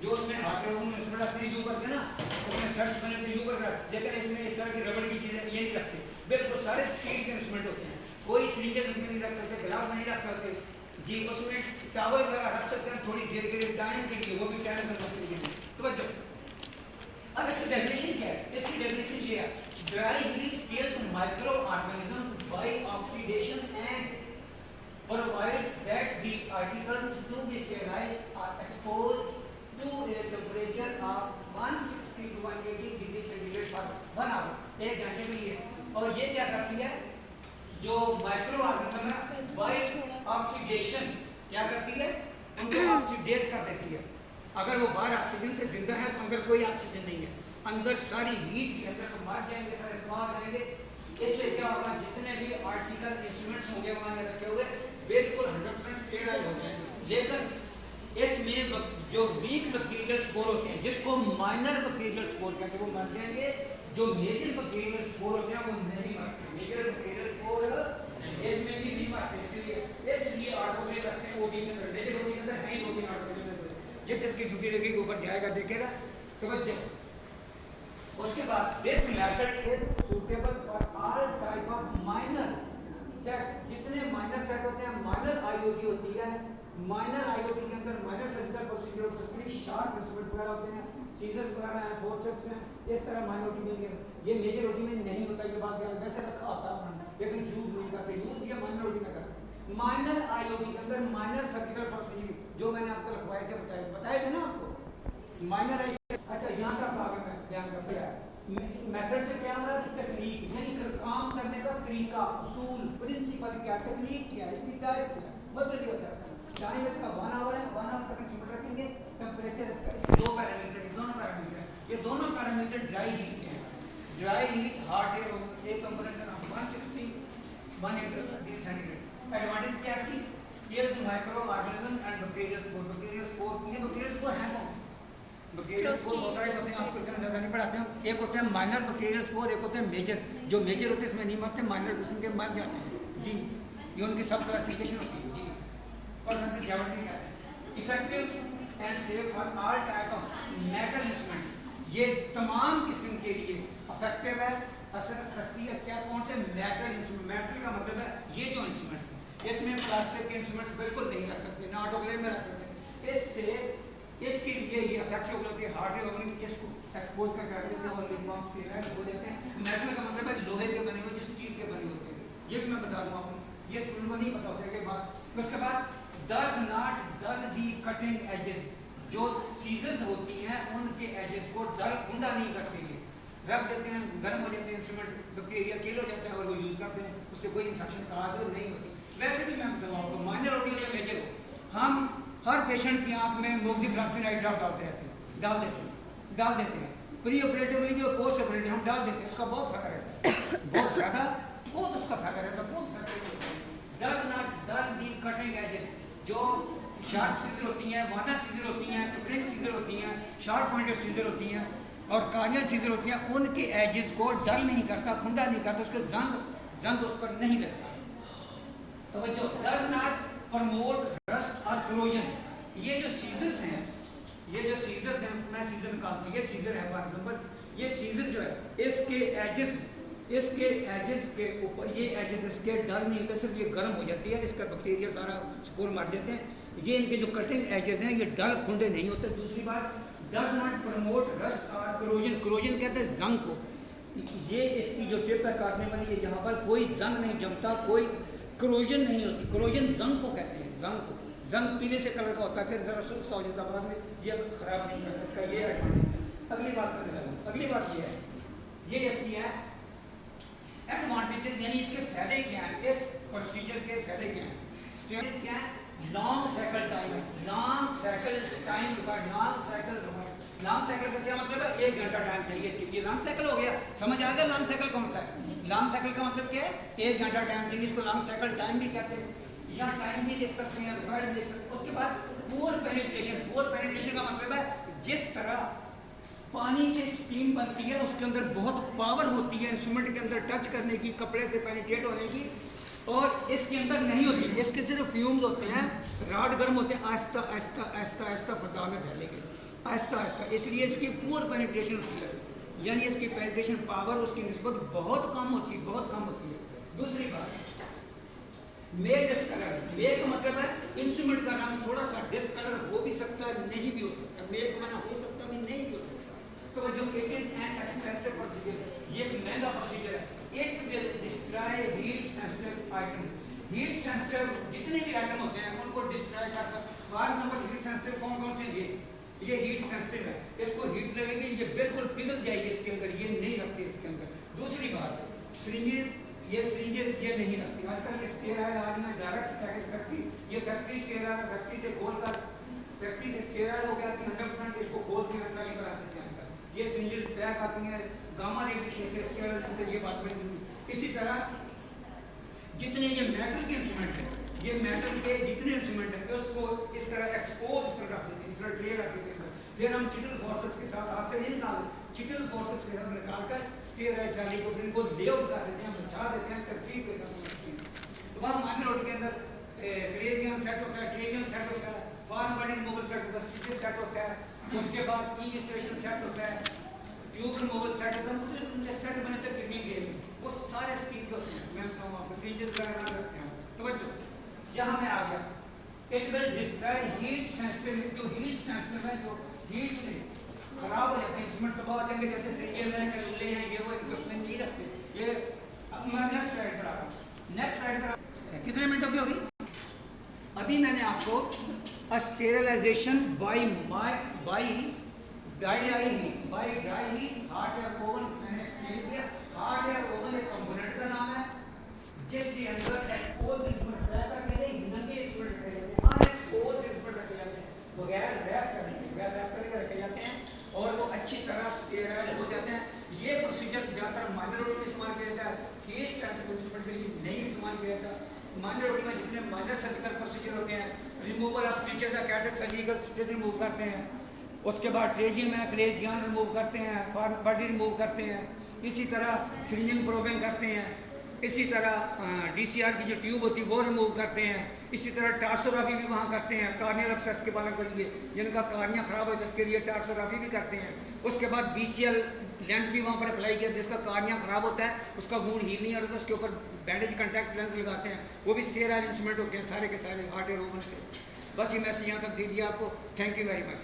जो उसमें हाथ है उन्होंने उसमें रखते यू करके ना, उसमें सर्च बने थे यू करके, लेकिन इसमें इस तरह की रबड़ की चीज़ें ये नहीं रखते। बिल्कुल सारे स्टील के इंस्ट्रूमेंट होते हैं, कोई सिरिंजेस उसमें नहीं रख सकते, गिलास नहीं रख सकते जी। उसमें टावल वगैरह रख सकते हैं थोड़ी देर के लिए टाइम के लिए, वो भी टाइम कर सकते हैं। तो बच्चों अब इसकी डेफिनेशन क्या है? इसकी डेफिनेशन ये है, dry heat kills microorganisms by oxidation and provides that the articles to be sterilized are exposed to a temperature of 160 to 180 degree centigrade for 1 hour, 1 घंटे के लिए। और ये क्या करती है, जो माइक्रो ऑर्गेनिज्म है बाय ऑक्सीडेशन क्या करती है, उनको ऑक्सीडेज कर देती है। अगर वो बाहर ऑक्सीजन से जिंदा है तो अंदर कोई ऑक्सीजन नहीं है, अंदर सारी हीट के अंदर तो मर जाएंगे, सारे तबाह रहेंगे। इससे क्या होगा, जितने भी आर्टिकल इंस्ट्रूमेंट्स होंगे वहां रखे हुए बिल्कुल 100% स्टेराइल हो जाएंगे। लेकिन इसमें जो वीक बैक्टीरियल स्पोर होते हैं, जिसको माइनर बैक्टीरियल स्पोर कहते हैं, वो मर जाएंगे। जो मेजर बैक्टीरियल स्पोर होते हैं वो नहीं मरते। मेजर बैक्टीरियल स्पोर इसमें भी नहीं मरते, इसलिए ऑटोक्लेव रखते हैं। वो भी मेजर रोटी के अंदर नहीं, 2-3 ऑटोक्लेव जिसकी ड्यूटी लगेगी ऊपर जाएगा देखेगा। तो उसके बाद this method is suitable for all type of minor sets. जितने माइनर सेट होते हैं, माइनर आईओटी होती है, माइनर आईओटी के अंदर minor surgical procedure specially sharp instruments वगैरह होते हैं, सीजर्स वगैरह हैं, फोर्सेप्स हैं, इस तरह माइनर ओटी में ये मेजर ओटी में नहीं होता। ये बात याद वैसे रखा होता है लेकिन यूज नहीं करते, यूज ये माइनर ओटी में करते। माइनर आईओटी के अंदर माइनर सर्जिकल प्रोसीजर जो मैंने आपको लिखवाए थे, बताए थे ना आपको माइनर। अच्छा यहाँ तक आगे मैं ध्यान करते हैं मेथड से क्या हमारा टेक्निक, यानी काम करने का तरीका, उसूल, प्रिंसिपल क्या, टेक्निक क्या, इसकी टाइप क्या, मतलब ये होता है। टाइम इसका 1 आवर है, 1 आवर तक इंस्ट्रूमेंट रखेंगे। टेम्परेचर इसका, इसके 2 पैरामीटर, दोनों पैरामीटर, ये दोनों पैरामीटर ड्राई हीट के हैं। ड्राई हीट हॉट एयर, एक कंपोनेंट का 160 180 डिग्री सेंटीग्रेड। एडवांटेज क्या है इसकी, ये micro organism and bacterial spore. Bacterial spore, ये बैक्टीरियल स्पोर है कौन से? बैक्टीरियल स्पोर बहुत सारे होते हैं, आपको इतना ज़्यादा नहीं पढ़ाते हैं। एक होते हैं माइनर बैक्टीरियल स्पोर, एक होते हैं मेजर। जो मेजर होते हैं इसमें नहीं मरते, माइनर किस्म के मर जाते हैं जी। ये उनकी सब क्लासिफिकेशन होती है जी। और वैसे ज्योमेट्री क्या है, effective and safe for all type of metal instruments. ये तमाम किस्म के लिए इफेक्टिव है, असर रखती है। क्या, कौन से मेटल इंस्ट्रूमेंट? मेटल का मतलब है ये जो इंस्ट्रूमेंट्स हैं, इसमें प्लास्टिक के इंस्ट्रूमेंट्स बिल्कुल नहीं रख सकते, ना ऑटोक्लेव में रख सकते। इससे इसके लिए ये इफेक्टिव होती है। हार्ड वेयर इसको एक्सपोज कर देते हैं और लिपॉन्स के हैं हो जाते हैं। मेटल का मतलब है लोहे के बने हुए, जो स्टील के बने होते हैं। ये भी मैं बता दूं आपको, ये स्टूडेंट को नहीं पता होता है। के बाद उसके बाद does not dull the cutting edges. जो सीजर्स होती हैं उनके एजेस को डल खुंडा नहीं करते हैं, रख देते हैं, गर्म हो जाते हैं इंस्ट्रूमेंट, बैक्टीरिया किल हो जाता है और वो यूज करते हैं, उससे कोई इन्फेक्शन का हाजिर नहीं होती। वैसे भी मैं बताऊँ आपको, माइनर हो या मेजर हो, हम हर पेशेंट की आंख में मोक्सिफ्लोक्सिन आई ड्रॉप डालते रहते हैं, डाल देते हैं। प्री ऑपरेटिवली जो पोस्ट ऑपरेटिव हम डाल देते हैं, उसका बहुत फायदा रहता है, बहुत ज़्यादा, बहुत उसका फायदा रहता है, बहुत फायदा। Does not dull the cutting edges. जो शार्प सीजर होती हैं, वाना सीजर होती हैं, स्प्रिंग सीजर होती हैं, शार्प पॉइंटेड सीजर होती हैं और कार्नियल सीजर होती हैं, उनके एजेस को डल नहीं करता, खुंडा नहीं करता, उसके जंग उस पर नहीं लगता। तो जो डज नॉट प्रमोट रस्ट और क्रोजन। ये जो सीजर्स हैं, मैं सीजर निकालता हूँ, ये सीजर है फॉर एग्जांपल, ये सीजर जो है इसके एजेस के ऊपर, ये एजेस इसके डल नहीं होते, सिर्फ ये गर्म हो जाती है, इसका बैक्टीरिया सारा स्पोर मर जाते हैं। ये इनके जो कटिंग एजेस हैं ये डल खुंडे नहीं होते। दूसरी बात, डज नॉट प्रमोट रस्ट और क्रोजन। क्रोजन कहते हैं जंग को। ये इसकी जो टिप है काटने वाली है, यहाँ पर कोई जंग नहीं जमता, कोई क्रोजन नहीं होती। क्रोजन जंग को कहते हैं, जंग को। जंग पीले से कलर का होता है, फिर जरा सुस्त हो जाता है, बाद में ये खराब नहीं करता, इसका ये एडवांटेज है। अगली बात करने लगा, अगली बात ये है, ये इसकी है एडवांटेजेस, यानी इसके फायदे क्या हैं, इस प्रोसीजर के फायदे क्या हैं, स्टेज क्या है। लॉन्ग साइकिल टाइम है, long cycle time required, long cycle का क्या मतलब है, 1 घंटा टाइम चाहिए इसके लिए। लॉन्ग साइकिल हो गया, समझ आ गया लॉन्ग साइकिल कौन सा है। लॉन्ग साइकिल का मतलब क्या है, 1 घंटा टाइम चाहिए, इसको लॉन्ग साइकिल टाइम भी कहते हैं, या टाइम भी लिख सकते हैं, रिक्वायर्ड भी लिख सकते हैं। उसके बाद पोर पेनिट्रेशन का मतलब है जिस तरह पानी से स्टीम बनती है, उसके अंदर बहुत पावर होती है इंस्ट्रूमेंट के अंदर टच करने की, कपड़े से पेनिट्रेट होने की, और इसके अंदर नहीं होती। इसके सिर्फ फ्यूम्स होते हैं, रॉड गर्म होते हैं, आहिस्ता आहिस्ता आहिस्ता आहिस्ता फजा में फैलेंगे। आहिस्ता आहिस्ता, इसलिए इसकी पुअर पेनिट्रेशन होती है, यानी इसकी पेनिट्रेशन पावर उसकी निस्बत बहुत कम होती है, बहुत कम होती है। दूसरी बात, मेल डिस्कलर, मेल का मतलब है इंस्ट्रूमेंट का नाम थोड़ा सा डिस्कलर हो भी सकता है, नहीं भी हो सकता, मेल का माना हो सकता है, नहीं भी हो सकता। तो जो it is an expensive procedure, ये एक महंगा प्रोसीजर है। It will destroy heat sensitive items, heat sensitive जितने भी आइटम होते हैं उनको डिस्ट्रॉय करता है। फॉर एग्जांपल हीट सेंसिटिव कौन कौन से, ये हीट सेंसिटिव है, इसको हीट लगेगी ये बिल्कुल पिघल जाएगी इसके अंदर, ये नहीं रखते इसके अंदर। दूसरी बात, सिरिंजेस, ये सिरिंजेस ये नहीं रखती आजकल, ये स्टेराइल आ रही है डायरेक्ट पैकेज फैक्ट्री, ये फैक्ट्री स्टेराइल, फैक्ट्री से खोलकर फैक्ट्री से स्टेराइल हो गया कि 100% इसको खोल के ट्राली पर आते हैं अंदर, ये सिरिंजेस पैक आती हैं गामा रेडिएशन से स्टेराइल से, ये बात बड़ी जरूरी। इसी तरह जितने ये मेटल के इंस्ट्रूमेंट हैं, ये मेटल के जितने इंस्ट्रूमेंट हैं उसको इस तरह एक्सपोज इस तरह रख देते हैं, इस तरह ट्रे रख देते हैं, फिर हम चिटल फोर्सेप्स के साथ हाथ से नहीं निकाल, चिटल फोर्सेप्स के साथ निकालकर स्टेराइल ट्राली को इनको लेआउट कर देते हैं, बचा देते हैं तरतीब के साथ। तो वहाँ माइनर रोड के अंदर क्रेजियम सेट होता है, ट्रेजियम सेट होता है, फास्ट बॉडी रिमूवल सेट होता है, स्टिचेस सेट होता है, उसके बाद इनिशिएशन सेट होता है, ट्यूब रिमूवल सेट होता है, मतलब इनके सेट बने तक कितनी गेज में वो सारे स्टील के होते हैं। मैं बताऊँ आपको स्टिचेस वगैरह ना रखते हैं। तो जहाँ मैं आ गया, it will destroy heat sensitive, जो हीट सेंसिटिव है, जो हीट से खराब हो जाते हैं, इंस्ट्रूमेंट तबाह हो जाएंगे, जैसे सिरिंजेस हैं, कैलकुले हैं, ये वो उसमें नहीं रखते ये। अब मैं नेक्स्ट स्लाइड पर आ रहा हूँ, नेक्स्ट स्लाइड पर कितने मिनटों की होगी? अभी मैंने आपको sterilization by dry heat, hot air oven मैंने एक्सप्लेन किया। हॉट एयर ओवन एक कंपोनेंट का नाम है जिसके अंदर एक्सपोज इंस्ट्रूमेंट रखा जाता है, नंगे इंस्ट्रूमेंट रखे जाते हैं, अनएक्सपोज इंस्ट्रूमेंट रखे जाते हैं, बगैर रैप करके रखे जाते हैं और वो अच्छी तरह स्टेराइल हो जाते हैं। ये प्रोसीजर ज़्यादातर माइनर में इस्तेमाल किया जाता है, केस सेंसिटिव इंस्ट्रूमेंट के लिए नहीं इस्तेमाल किया जाता। माइनर में जितने माइनर सर्जिकल प्रोसीजर होते हैं, रिमूवल ऑफ स्टिचेस है, कैटेक सर्जिकल स्टिचेस रिमूव करते हैं, उसके बाद ट्रेजियम है, क्रेजियन रिमूव करते हैं, फॉर्म बॉडी रिमूव करते हैं, इसी तरह सिरिंजिंग प्रोबिंग करते हैं, इसी तरह डीसीआर की जो ट्यूब होती है वो रिमूव करते हैं, इसी तरह टार्सोग्राफी भी वहाँ करते हैं, कार्नियल एब्सेस के बारे में, जिनका कार्निया खराब हो उसके लिए टार्सोग्राफी भी करते हैं। उसके बाद बीसीएल लेंस भी वहाँ पर अप्लाई किया, जिसका कार्निया खराब होता है उसका वुंड हील नहीं होता, उसके ऊपर बैंडेज कंटैक्ट लेंस लगाते हैं, वो भी स्टेराइल इंस्ट्रूमेंट होते हैं सारे के सारे हॉट एयर ओवन से। बस ये मैसेज यहाँ तक दे दिया आपको। Thank you very much.